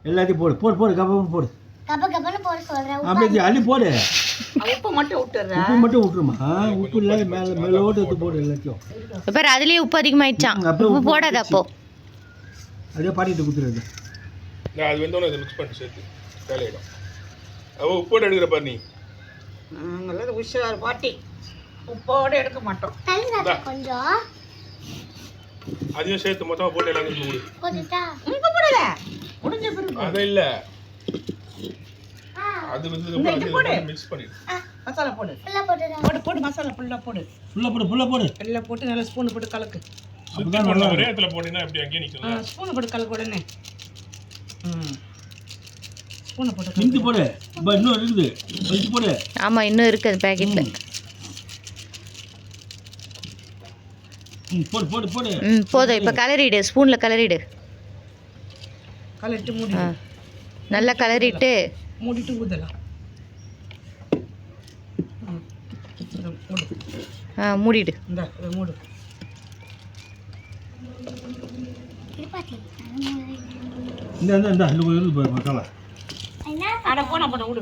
எல்லாத்தையும் போடு போடு போடு கப்பம் போடு கப்பன்னு போட சொல்றேன். அப்படியே அள்ளி போடு. உப்பு மட்டும் விட்டுறேன். உப்பு மட்டும் விட்டுருமா? உப்பு இல்லை மேலே மேலோட்டு எடுத்து போடு எல்லாத்தையும். இப்போ அதுலேயே உப்பு அதிகமாயிடுச்சான். உப்பு போடாத அப்போ. அப்படியே பாட்டிட்டு குத்துறது. நான் அது வந்து இதை மிக்ஸ் பண்ணி சேர்த்து வேலையிடும். அவ உப்போடு எடுக்கிற பாரு நீ. நாங்கள் உஷார் பாட்டி உப்போடு எடுக்க மாட்டோம். கொஞ்சம் அதையும் சேர்த்து மொத்தமாக போட்டு எல்லாத்தையும் மூடு. போட்டுட்டா உப்பு போடல முடிஞ்ச பிறகு அது இல்லை அது வந்து மிக்ஸ் பண்ணிடு. மசாலா போடு. ஃபுல்லா போட்டுடா. போடு போடு மசாலா ஃபுல்லாக போடு. ஃபுல்லாக போடு ஃபுல்லாக போடு. எல்லாம் போட்டு நல்லா ஸ்பூன் போட்டு கலக்கு. சுற்றி போடலாம். ஒரே இடத்துல போட்டிங்கன்னா எப்படி அங்கேயே நிற்கும். ஸ்பூன் போட்டு கலக்கு உடனே. ஸ்பூனை போட்டு நிமித்து போடு. இன்னும் இருக்குது வச்சு போடு. ஆமாம் இன்னும் இருக்குது அது பேக்கெட்டில். போடு போடு போடு. போதும். இப்போ கலரிடு. ஸ்பூனில் கலரிடு. கலரிட்டு மூடி. நல்லா கலரிட்டு மூடிட்டு ஊதலாம். போடு. மூடிடு. இந்த மூடு. இந்த இந்த இந்த இருக்கு பாரு மசாலா. என்ன அட போனா போட விடு.